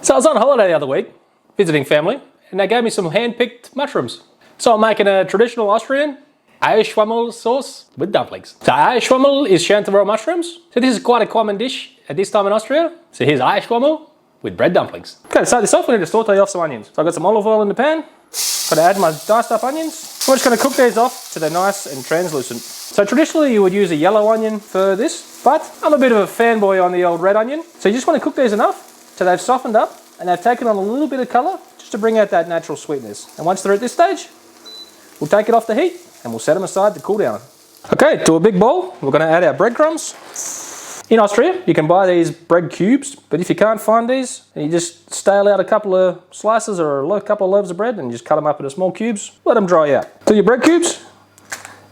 So I was on holiday the other week, visiting family, and they gave me some hand-picked mushrooms. So I'm making a traditional Austrian Eierschwammerlsauce with dumplings. So Eierschwammel is Chanterelle mushrooms. So this is quite a common dish at this time in Austria. So here's Eierschwammel with bread dumplings. Okay, to start this off, we need to saute off some onions. So I've got some olive oil in the pan. Got to add my diced up onions. I'm just going to cook these off till they're nice and translucent. So traditionally you would use a yellow onion for this, but I'm a bit of a fanboy on the old red onion. So you just want to cook these enough till they've softened up and they've taken on a little bit of colour just to bring out that natural sweetness. And once they're at this stage, we'll take it off the heat and we'll set them aside to cool down. Okay, to a big bowl, we're going to add our breadcrumbs. In Austria, you can buy these bread cubes, but if you can't find these, you just stale out a couple of slices or a couple of loaves of bread and just cut them up into small cubes, let them dry out. So your bread cubes,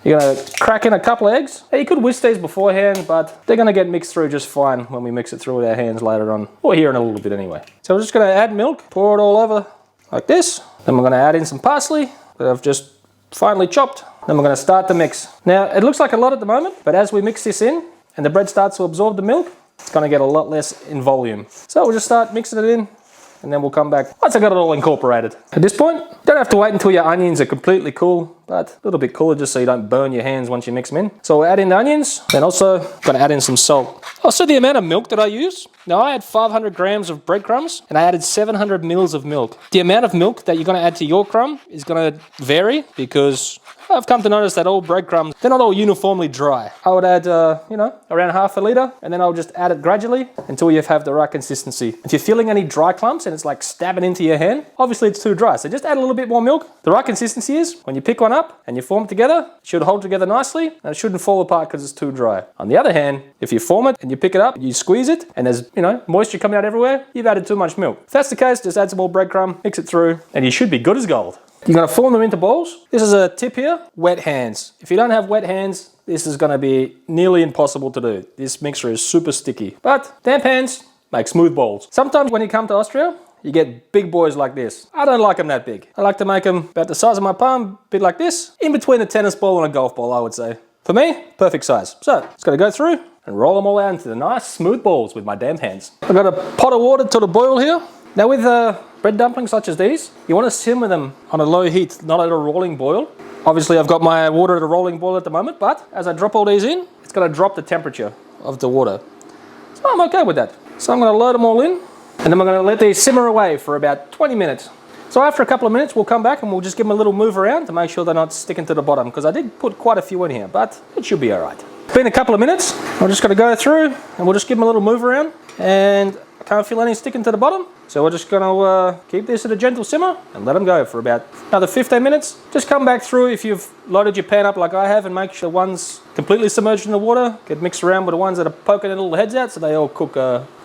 you're going to crack in a couple of eggs. Now, you could whisk these beforehand, but they're going to get mixed through just fine when we mix it through with our hands later on, or here in a little bit anyway. So we're just going to add milk, pour it all over like this. Then we're going to add in some parsley that I've just finely chopped. Then we're going to start the mix. Now, it looks like a lot at the moment, but as we mix this in and the bread starts to absorb the milk, it's going to get a lot less in volume. So we'll just start mixing it in, and then we'll come back once I got it all incorporated. At this point, you don't have to wait until your onions are completely cool, but a little bit cooler just so you don't burn your hands once you mix them in. So we'll add in the onions, then also going to add in some salt. Also the amount of milk that I use. Now I had 500 grams of breadcrumbs and I added 700 mils of milk. The amount of milk that you're going to add to your crumb is going to vary because I've come to notice that all breadcrumbs, they're not all uniformly dry. I would add, around half a litre, and then I'll just add it gradually until you have the right consistency. If you're feeling any dry clumps and it's like stabbing into your hand, obviously it's too dry. So just add a little bit more milk. The right consistency is when you pick one up and you form it together, it should hold together nicely and it shouldn't fall apart because it's too dry. On the other hand, if you form it and you pick it up, you squeeze it and there's, moisture coming out everywhere, you've added too much milk. If that's the case, just add some more breadcrumb, mix it through, and you should be good as gold. You're going to form them into balls. This is a tip here, wet hands. If you don't have wet hands, this is going to be nearly impossible to do. This mixture is super sticky. But damp hands make smooth balls. Sometimes when you come to Austria, you get big boys like this. I don't like them that big. I like to make them about the size of my palm, a bit like this, in between a tennis ball and a golf ball, I would say. For me, perfect size. So, just got to go through and roll them all out into the nice smooth balls with my damp hands. I've got a pot of water to the boil here. Now with bread dumplings such as these, you want to simmer them on a low heat, not at a rolling boil. Obviously I've got my water at a rolling boil at the moment, but as I drop all these in, it's going to drop the temperature of the water. So I'm okay with that. So I'm going to load them all in, and then we're going to let these simmer away for about 20 minutes. So after a couple of minutes, we'll come back and we'll just give them a little move around to make sure they're not sticking to the bottom, because I did put quite a few in here, but it should be all right. Been a couple of minutes, we're just going to go through and we'll just give them a little move around, and I can't feel any sticking to the bottom. So we're just going to keep this at a gentle simmer and let them go for about another 15 minutes. Just come back through if you've loaded your pan up like I have and make sure the ones completely submerged in the water get mixed around with the ones that are poking their little heads out so they all cook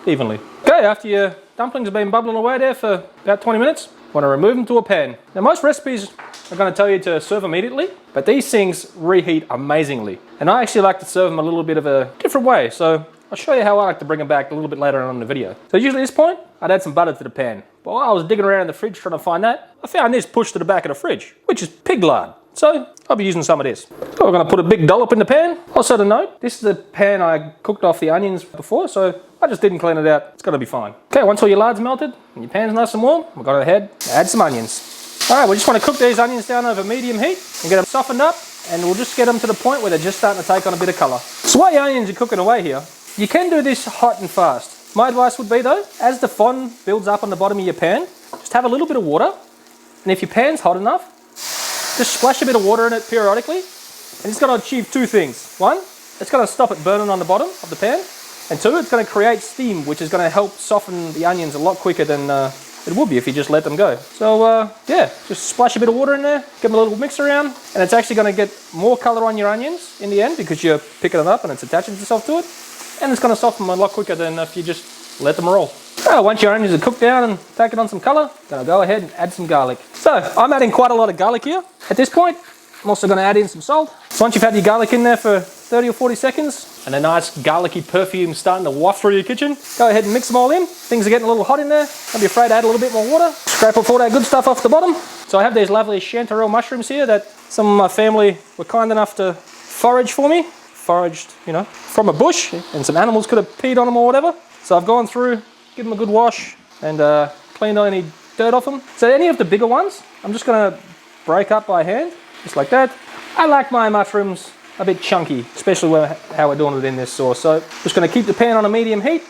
evenly. Okay, after your dumplings have been bubbling away there for about 20 minutes, you want to remove them to a pan. Now most recipes are going to tell you to serve immediately, but these things reheat amazingly. And I actually like to serve them a little bit of a different way. So I'll show you how I like to bring them back a little bit later on in the video. So usually at this point, I'd add some butter to the pan. But while I was digging around in the fridge trying to find that, I found this pushed to the back of the fridge, which is pig lard. So I'll be using some of this. So we're going to put a big dollop in the pan. Also to note, this is the pan I cooked off the onions before, so I just didn't clean it out. It's going to be fine. Okay, once all your lard's melted and your pan's nice and warm, we're going to go ahead and add some onions. All right, we just want to cook these onions down over medium heat and get them softened up, and we'll just get them to the point where they're just starting to take on a bit of colour. So while your onions are cooking away here, you can do this hot and fast. My advice would be though, as the fond builds up on the bottom of your pan, just have a little bit of water, and if your pan's hot enough, just splash a bit of water in it periodically, and it's going to achieve two things. One, it's going to stop it burning on the bottom of the pan, and two, it's going to create steam, which is going to help soften the onions a lot quicker than it would be if you just let them go. So yeah, just splash a bit of water in there, give them a little mix around, and it's actually going to get more colour on your onions in the end because you're picking it up and it's attaching itself to it. And it's going to soften them a lot quicker than if you just let them roll. Once your onions are cooked down and taken on some colour, I'm going to go ahead and add some garlic. So I'm adding quite a lot of garlic here. At this point, I'm also going to add in some salt. So once you've had your garlic in there for 30 or 40 seconds and a nice garlicky perfume starting to waft through your kitchen, go ahead and mix them all in. Things are getting a little hot in there. Don't be afraid to add a little bit more water. Scrape off all that good stuff off the bottom. So I have these lovely Chanterelle mushrooms here that some of my family were kind enough to forage for me. Foraged, from a bush, and some animals could have peed on them or whatever. So I've gone through, give them a good wash, and cleaned any dirt off them. So any of the bigger ones, I'm just going to break up by hand, just like that. I like my mushrooms a bit chunky, especially how we're doing it in this sauce. So just going to keep the pan on a medium heat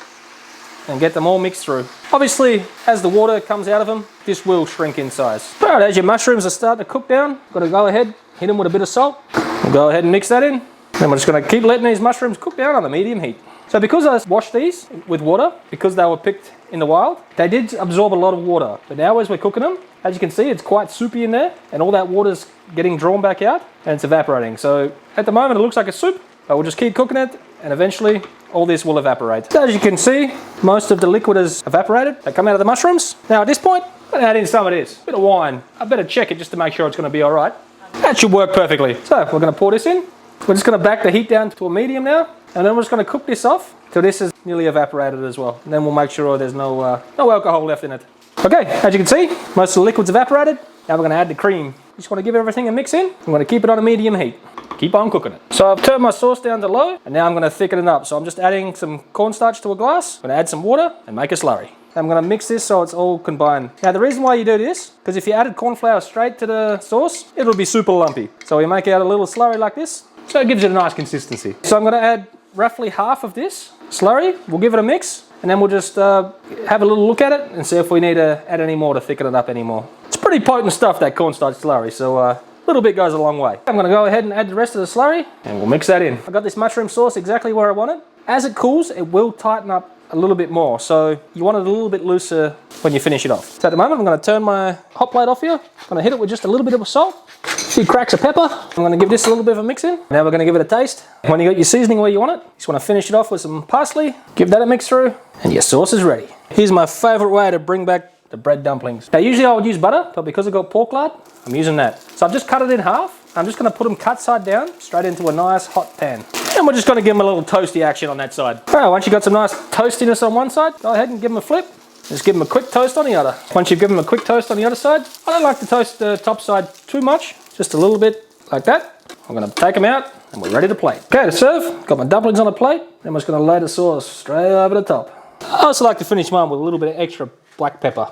and get them all mixed through. Obviously, as the water comes out of them, this will shrink in size. All right, as your mushrooms are starting to cook down, got to go ahead, hit them with a bit of salt. We'll go ahead and mix that in. Then we're just going to keep letting these mushrooms cook down on a medium heat. So because I washed these with water, because they were picked in the wild, they did absorb a lot of water. But now as we're cooking them, as you can see, it's quite soupy in there, and all that water's getting drawn back out and it's evaporating. So at the moment it looks like a soup, but we'll just keep cooking it and eventually all this will evaporate. So as you can see, most of the liquid has evaporated. They come out of the mushrooms. Now at this point, I'm going to add in some of this, bit of wine. I better check it just to make sure it's going to be all right. That should work perfectly. So we're going to pour this in. We're just going to back the heat down to a medium now, and then we're just going to cook this off till this is nearly evaporated as well. And then we'll make sure there's no alcohol left in it. Okay, as you can see, most of the liquid's evaporated. Now we're going to add the cream. Just want to give everything a mix in. I'm going to keep it on a medium heat. Keep on cooking it. So I've turned my sauce down to low, and now I'm going to thicken it up. So I'm just adding some cornstarch to a glass. I'm going to add some water and make a slurry. I'm going to mix this so it's all combined. Now the reason why you do this, because if you added corn flour straight to the sauce, it'll be super lumpy. So we make out a little slurry like this, so it gives it a nice consistency. So I'm going to add roughly half of this slurry. We'll give it a mix, and then we'll just have a little look at it and see if we need to add any more to thicken it up anymore. It's pretty potent stuff, that cornstarch slurry, so a little bit goes a long way. I'm going to go ahead and add the rest of the slurry, and we'll mix that in. I've got this mushroom sauce exactly where I want it. As it cools, it will tighten up a little bit more, so you want it a little bit looser when you finish it off. So at the moment I'm going to turn my hot plate off here. I'm going to hit it with just a little bit of salt, a few cracks of pepper. I'm going to give this a little bit of a mix in. Now we're going to give it a taste. When you got your seasoning where you want it, you just want to finish it off with some parsley, give that a mix through, and your sauce is ready. Here's my favourite way to bring back the bread dumplings. Now usually I would use butter, but because I've got pork lard, I'm using that. So I've just cut it in half. I'm just going to put them cut side down straight into a nice hot pan. And we're just going to give them a little toasty action on that side. All right, once you've got some nice toastiness on one side, go ahead and give them a flip. Just give them a quick toast on the other. Once you've given them a quick toast on the other side, I don't like to toast the top side too much, just a little bit like that. I'm going to take them out and we're ready to plate. Okay, to serve, got my dumplings on a plate. Then I'm just going to lay the sauce straight over the top. I also like to finish mine with a little bit of extra black pepper.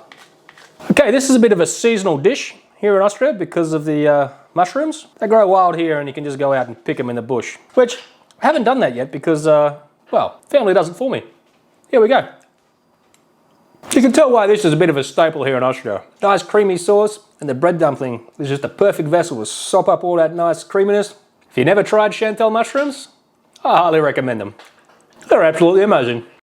Okay, this is a bit of a seasonal dish here in Austria because of the mushrooms. They grow wild here and you can just go out and pick them in the bush, which I haven't done that yet because, well, family does it for me. Here we go. You can tell why this is a bit of a staple here in Austria. Nice creamy sauce, and the bread dumpling is just a perfect vessel to sop up all that nice creaminess. If you never tried Chanterelle mushrooms, I highly recommend them. They're absolutely amazing.